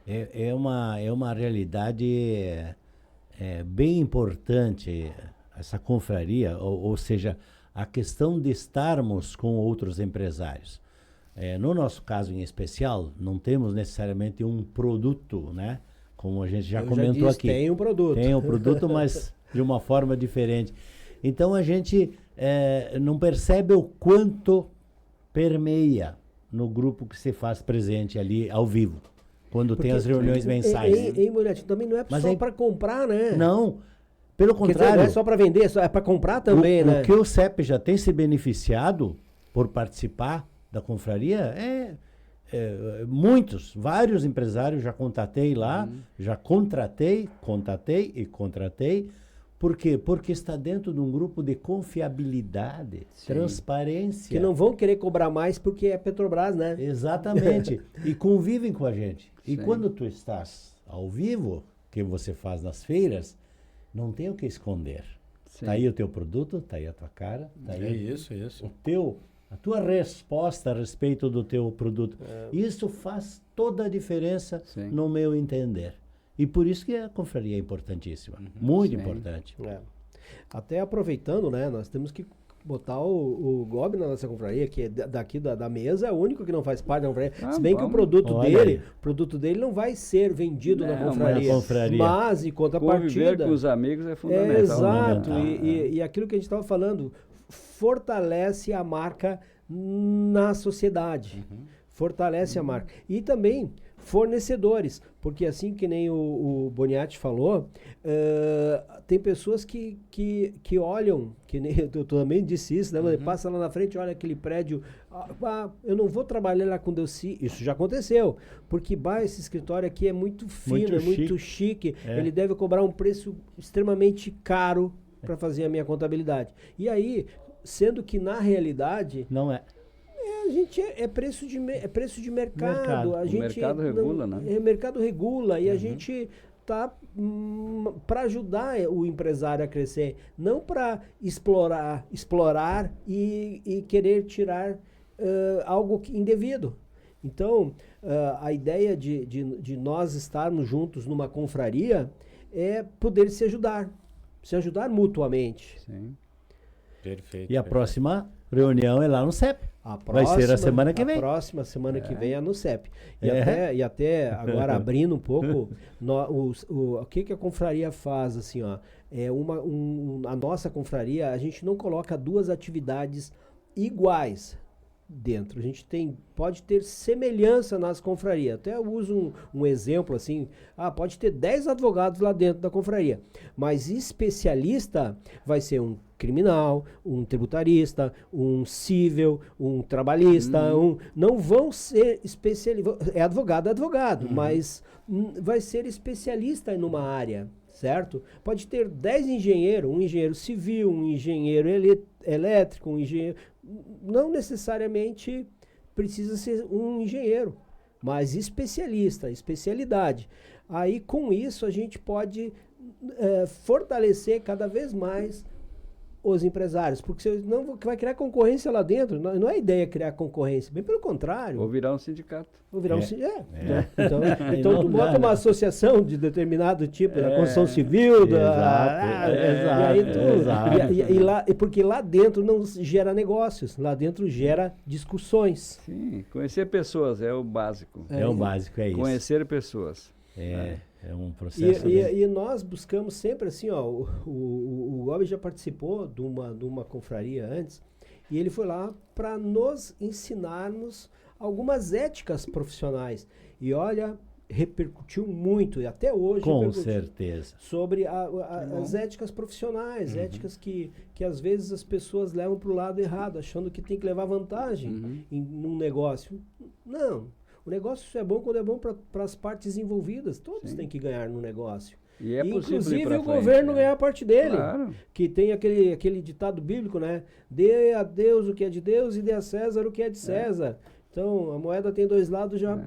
É uma realidade bem importante essa confraria, ou seja, a questão de estarmos com outros empresários. No nosso caso em especial, não temos necessariamente um produto, né? Como a gente já comentou aqui. Tem um produto. Tem um produto, mas de uma forma diferente. Então a gente não percebe o quanto permeia no grupo que se faz presente ali ao vivo, quando tem as reuniões mensais. Moretti, também não é Mas só para comprar, né? Não, pelo Quer dizer, contrário. não é só para vender, é para comprar também, né? O que o CEP já tem se beneficiado por participar da confraria vários empresários já contatei lá, já contatei e contratei. Por quê? Porque está dentro de um grupo de confiabilidade, transparência. Que não vão querer cobrar mais porque é Petrobras, né? Exatamente. E convivem com a gente. E Sim. quando tu estás ao vivo, que você faz nas feiras, não tem o que esconder. Sim. Tá aí o teu produto, tá aí a tua cara, tá aí Isso. a tua resposta a respeito do teu produto. Isso faz toda a diferença Sim. no meu entender. E por isso que a confraria é importantíssima. Muito Sim. importante. Até aproveitando, né? Nós temos que botar o Gobi na nossa confraria, que é daqui da mesa, é o único que não faz parte da confraria. Se bem que o produto dele não vai ser vendido na confraria. Mas, em contrapartida... Conviver com os amigos é fundamental. Exato. E aquilo que a gente estava falando, fortalece a marca na sociedade. Fortalece a marca. E também fornecedores, porque assim que nem o Boniatti falou, tem pessoas que olham, que nem eu também disse isso, né? Passa lá na frente, olha aquele prédio, eu não vou trabalhar lá com Deus, isso já aconteceu, porque esse escritório aqui é muito fino, muito chique, ele deve cobrar um preço extremamente caro para fazer a minha contabilidade. E aí, sendo que na realidade... Não é. A gente é preço de mercado. A gente o mercado regula, né? O mercado regula e a gente tá para ajudar o empresário a crescer, não para explorar e querer tirar algo indevido. Então, a ideia de nós estarmos juntos numa confraria é poder se ajudar mutuamente. Sim. Perfeito. E a próxima reunião é lá no CEP. Vai ser a semana que vem. A próxima semana que vem é no CEP. E até agora abrindo um pouco, o que a confraria faz, assim, ó, a nossa confraria, a gente não coloca duas atividades iguais dentro. A gente pode ter semelhança nas confrarias. Até eu uso um exemplo assim, pode ter 10 advogados lá dentro da confraria, mas especialista vai ser um criminal, um tributarista, um civil, um trabalhista, não vão ser especialistas, é advogado, mas vai ser especialista numa área, certo? Pode ter 10 engenheiros, um engenheiro civil, um engenheiro elétrico, um engenheiro... Não necessariamente precisa ser um engenheiro, mas especialidade. Aí com isso a gente pode fortalecer cada vez mais os empresários, porque você não vai criar concorrência lá dentro. Não é a ideia criar concorrência, bem pelo contrário. Ou virar um sindicato. Ou virar um sindicato. Então tu bota uma associação de determinado tipo, da construção civil, porque lá dentro não gera negócios, lá dentro gera discussões. Sim, conhecer pessoas é o básico. É o básico, é isso. Conhecer pessoas. É um processo. E nós buscamos sempre assim, ó, o Gobi já participou de uma confraria antes, e ele foi lá para nos ensinarmos algumas éticas profissionais. E olha, repercutiu muito, e até hoje com certeza, sobre as éticas profissionais, éticas que às vezes as pessoas levam para o lado errado, achando que tem que levar vantagem num negócio. Não. O negócio é bom quando é bom para as partes envolvidas. Todos têm que ganhar no negócio. E é inclusive o governo ganhar a parte dele. Claro. Que tem aquele ditado bíblico, né? Dê a Deus o que é de Deus e dê a César o que é de César. Então, a moeda tem dois lados já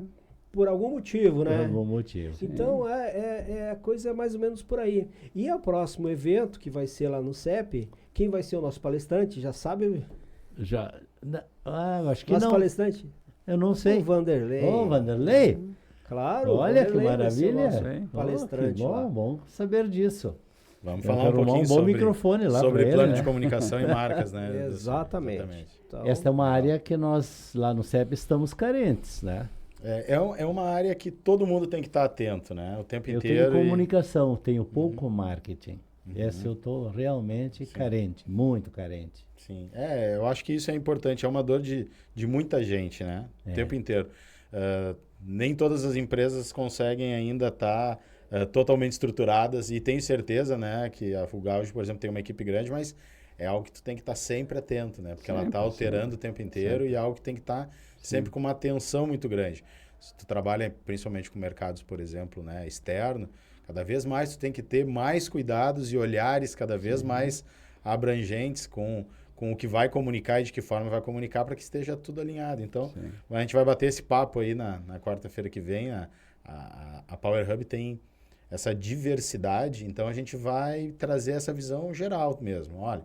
por algum motivo, né? Por algum motivo. Então, a coisa é mais ou menos por aí. E o próximo evento, que vai ser lá no CEP, quem vai ser o nosso palestrante? Já sabe? Acho que nosso não. Palestrante? Eu não sei. O Vanderlei. Ô, Vanderlei? Claro. Olha que Vanderlei maravilha. palestrante. Que bom, lá. bom saber disso. Vamos Tem que falar um arrumar pouquinho um bom sobre, microfone lá sobre pra ele, plano né? de comunicação e marcas, né? Exatamente. Então, Esta é uma área que nós, lá no CEP, estamos carentes, né? É uma área que todo mundo tem que estar atento, né? O tempo Eu inteiro. tenho comunicação, tenho pouco marketing. Essa eu estou realmente carente, muito carente. Sim, eu acho que isso é importante, é uma dor de muita gente, né? O tempo inteiro. Nem todas as empresas conseguem ainda estar totalmente estruturadas e tenho certeza, né, que a Fugauge, por exemplo, tem uma equipe grande, mas é algo que tu tem que estar sempre atento, né? Porque ela está alterando o tempo inteiro e é algo que tem que estar sempre com uma atenção muito grande. Se tu trabalha principalmente com mercados, por exemplo, né, externo, cada vez mais tu tem que ter mais cuidados e olhares cada vez mais abrangentes com o que vai comunicar e de que forma vai comunicar para que esteja tudo alinhado. Então, a gente vai bater esse papo aí na quarta-feira que vem. A Power Hub tem essa diversidade, então a gente vai trazer essa visão geral mesmo. Olha,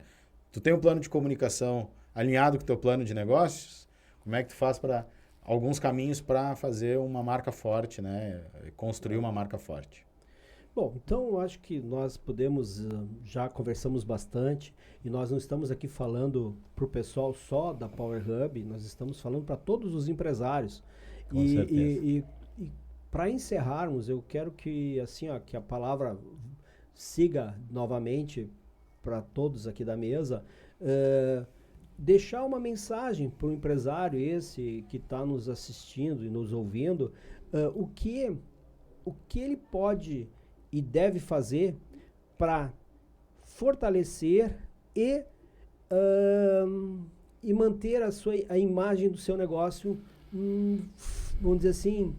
tu tem um plano de comunicação alinhado com o teu plano de negócios? Como é que tu faz para alguns caminhos para fazer uma marca forte, né? Construir uma marca forte. Bom, então eu acho que nós podemos, já conversamos bastante e nós não estamos aqui falando para o pessoal só da Power Hub, nós estamos falando para todos os empresários. Com certeza. E para encerrarmos, eu quero que, assim, ó, que a palavra siga novamente para todos aqui da mesa, deixar uma mensagem para o empresário esse que está nos assistindo e nos ouvindo, o que ele pode e deve fazer para fortalecer e manter a imagem do seu negócio, vamos dizer assim,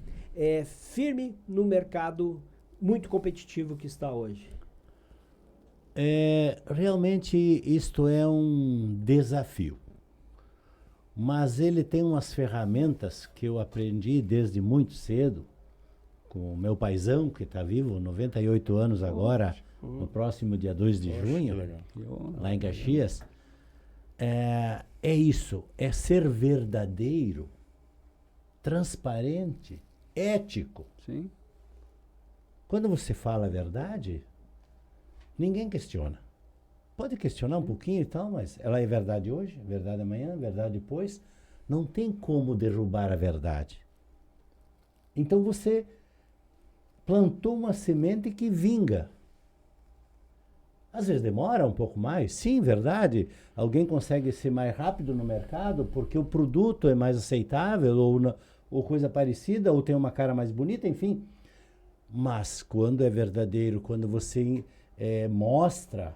firme no mercado muito competitivo que está hoje. Realmente isto é um desafio, mas ele tem umas ferramentas que eu aprendi desde muito cedo, com o meu paizão, que está vivo, 98 anos agora, no próximo dia 2 de junho, lá em Caxias. É isso, é ser verdadeiro, transparente, ético. Sim. Quando você fala a verdade, ninguém questiona. Pode questionar um pouquinho e tal, mas ela é verdade hoje, verdade amanhã, verdade depois. Não tem como derrubar a verdade. Então você plantou uma semente que vinga. Às vezes demora um pouco mais, sim, verdade. Alguém consegue ser mais rápido no mercado porque o produto é mais aceitável ou coisa parecida, ou tem uma cara mais bonita, enfim. Mas quando é verdadeiro, quando você mostra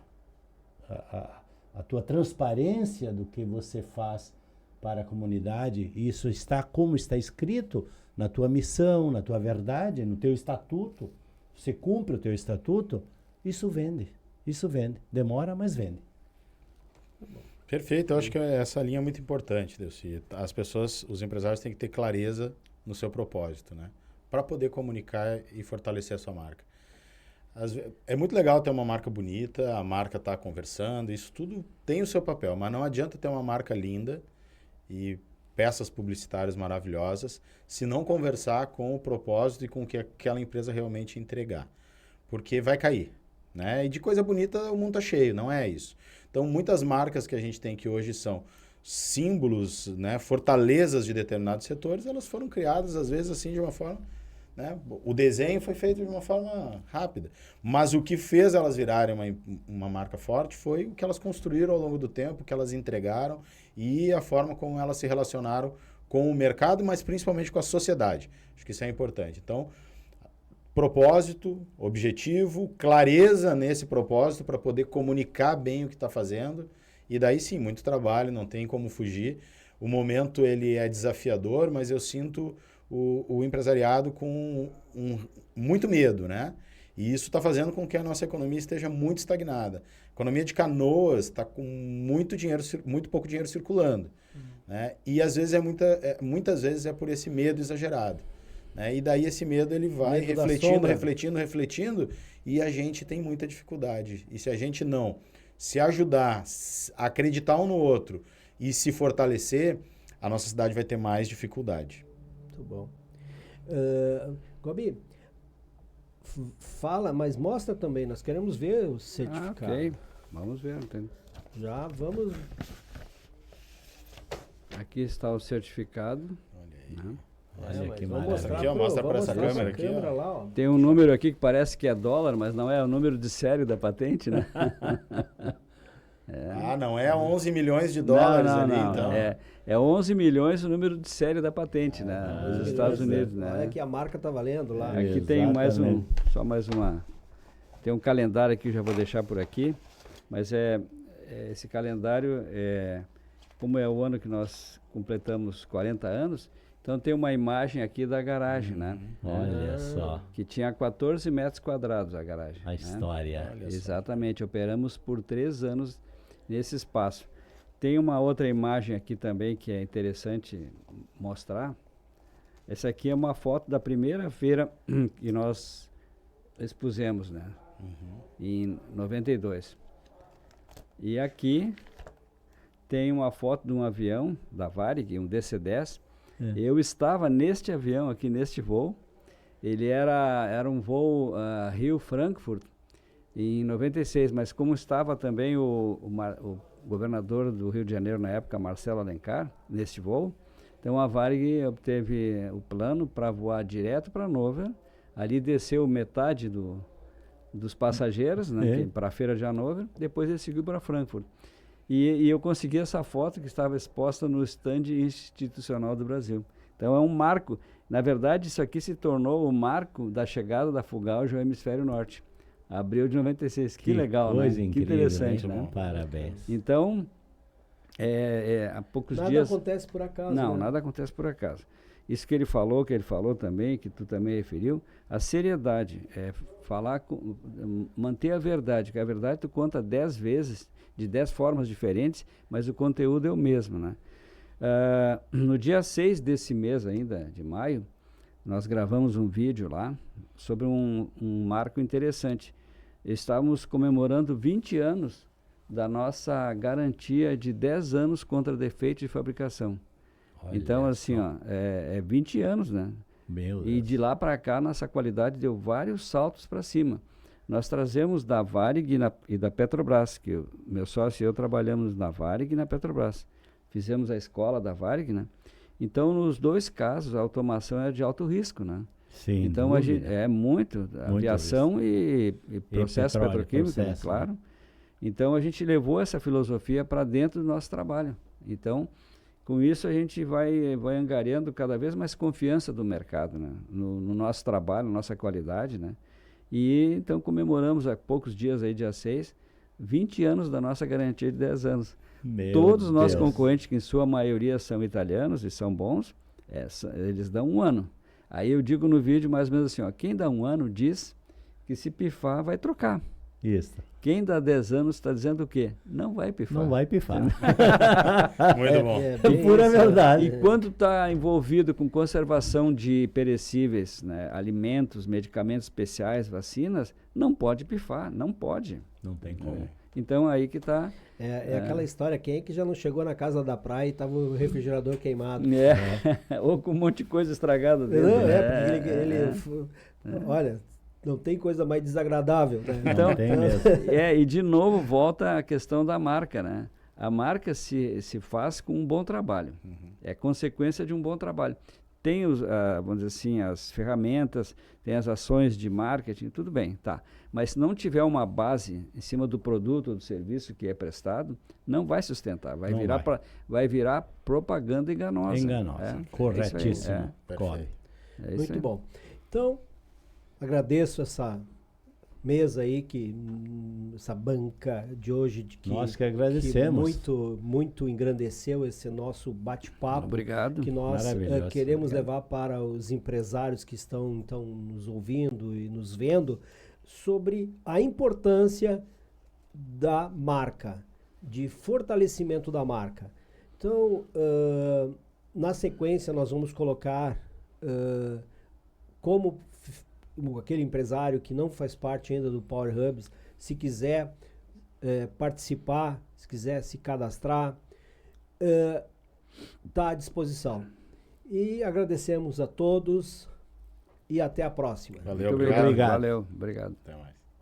a tua transparência do que você faz para a comunidade, isso está como está escrito na tua missão, na tua verdade, no teu estatuto, você cumpre o teu estatuto, isso vende. Demora, mas vende. Perfeito, eu acho que essa linha é muito importante, Delcy. As pessoas, os empresários têm que ter clareza no seu propósito, né? Para poder comunicar e fortalecer a sua marca. É muito legal ter uma marca bonita, a marca está conversando, isso tudo tem o seu papel, mas não adianta ter uma marca linda e peças publicitárias maravilhosas se não conversar com o propósito e com o que aquela empresa realmente entregar. Porque vai cair, né? E de coisa bonita o mundo está cheio, não é isso. Então, muitas marcas que a gente tem que hoje são símbolos, né, fortalezas de determinados setores, elas foram criadas, às vezes, assim, de uma forma... né? O desenho foi feito de uma forma rápida. Mas o que fez elas virarem uma marca forte foi o que elas construíram ao longo do tempo, o que elas entregaram e a forma como elas se relacionaram com o mercado, mas principalmente com a sociedade. Acho que isso é importante. Então, propósito, objetivo, clareza nesse propósito para poder comunicar bem o que está fazendo. E daí sim, muito trabalho, não tem como fugir. O momento ele é desafiador, mas eu sinto o empresariado com muito medo, né? E isso está fazendo com que a nossa economia esteja muito estagnada. A economia de Canoas está com muito pouco dinheiro circulando. Né? E às vezes muitas vezes é por esse medo exagerado. Né? E daí esse medo ele vai refletindo, e a gente tem muita dificuldade. E se a gente não se ajudar, a acreditar um no outro e se fortalecer, a nossa cidade vai ter mais dificuldade. Muito bom. Gobi, fala, mas mostra também, nós queremos ver o certificado. Ok, vamos ver. Então. Já vamos... Aqui está o certificado. Olha aí. Né? Olha mas que vamos maravilha. mostrar Aqui, ó, mostra pra vamos essa mostrar câmera essa aqui, ó. câmera lá, ó. Tem um número aqui que parece que é dólar, mas não é o número de série da patente, né? Ah, não é 11 milhões de dólares não, ali, não. então. É 11 milhões o número de série da patente, né? Nos Estados Unidos, Olha né? que a marca tá valendo lá. É. Aqui tem Exatamente. só mais uma. Tem um calendário aqui, já vou deixar por aqui, mas esse calendário, como é o ano que nós completamos 40 anos, então tem uma imagem aqui da garagem, né? Olha só Que tinha 14 metros quadrados a garagem. a né? história. Olha só. Exatamente, operamos por 3 anos nesse espaço. Tem uma outra imagem aqui também que é interessante mostrar. Essa aqui é uma foto da primeira feira que nós expusemos, né? Em 92. E aqui tem uma foto de um avião da Varig, um DC-10. Eu estava neste avião aqui, neste voo. Ele era um voo Rio-Frankfurt em 96, mas como estava também o governador do Rio de Janeiro na época, Marcelo Alencar, neste voo, então a Varig obteve o plano para voar direto para Hannover, ali desceu metade dos passageiros, né, para a feira de Hannover, depois ele seguiu para Frankfurt. E eu consegui essa foto que estava exposta no stand institucional do Brasil. Então é um marco. Na verdade, isso aqui se tornou o marco da chegada da Fugalge ao Hemisfério Norte. Abril de 96. Que legal, coisa né? incrível, Que interessante, hein? né? Parabéns. Então, há poucos Nada dias... acontece por acaso. Não, né? nada acontece por acaso. Isso que ele falou também, que tu também referiu, a seriedade, manter a verdade, que a verdade tu conta 10 vezes, de 10 formas diferentes, mas o conteúdo é o mesmo, né? No dia 6 desse mês ainda, de maio, nós gravamos um vídeo lá sobre um marco interessante. Estávamos comemorando 20 anos da nossa garantia de 10 anos contra defeitos de fabricação. Olha Então, assim, só. 20 anos, né? Meu E Deus. de lá para cá, nossa qualidade deu vários saltos para cima. Nós trazemos da Varig e da Petrobras, que meu sócio e eu trabalhamos na Varig e na Petrobras. Fizemos a escola da Varig, né? Então, nos dois casos, a automação é de alto risco, né? Sem Então, a gente, dúvida. é muito, aviação e processo petróleo, petroquímico, né? processo, Claro. Então, a gente levou essa filosofia para dentro do nosso trabalho. Então, com isso, a gente vai angariando cada vez mais confiança do mercado, né? No nosso trabalho, na nossa qualidade, né? E então comemoramos há poucos dias, aí, dia 6, 20 anos da nossa garantia de 10 anos. Meu Todos os nossos Deus. concorrentes, que em sua maioria são italianos e são bons, eles dão 1 ano. Aí eu digo no vídeo mais ou menos assim, ó, quem dá 1 ano diz que se pifar vai trocar. Isso. Quem dá 10 anos está dizendo o quê? Não vai pifar. Não vai pifar. Muito bom. É É bem pura isso, verdade. E quando está envolvido com conservação de perecíveis, né, alimentos, medicamentos especiais, vacinas, não pode pifar, não pode. Não tem como. Então aí que está... É aquela história, quem é que já não chegou na casa da praia e tava o refrigerador queimado? Ou com um monte de coisa estragada dentro. Não, né? porque olha, não tem coisa mais desagradável, né? Então, Não tem mesmo. e de novo volta a questão da marca, né? A marca se faz com um bom trabalho. É consequência de um bom trabalho. Tem vamos dizer assim, as ferramentas, tem as ações de marketing, tudo bem, tá. Mas se não tiver uma base em cima do produto ou do serviço que é prestado, não vai sustentar. Vai Não virar vai. vai virar propaganda enganosa. Enganosa. É Corretíssimo. isso aí, Cobre. é isso Muito aí. bom. Então, agradeço essa mesa aí, essa banca de hoje, Nós que agradecemos. muito, muito engrandeceu esse nosso bate-papo. Obrigado. Que nós Maravilhoso. queremos Obrigado. levar para os empresários que estão então nos ouvindo e nos vendo sobre a importância da marca, de fortalecimento da marca. Então, na sequência, nós vamos colocar como aquele empresário que não faz parte ainda do Power Hubs, se quiser participar, se quiser se cadastrar, está à disposição. E agradecemos a todos e até a próxima. Valeu, Muito obrigado. Obrigado. Valeu, obrigado. Até mais.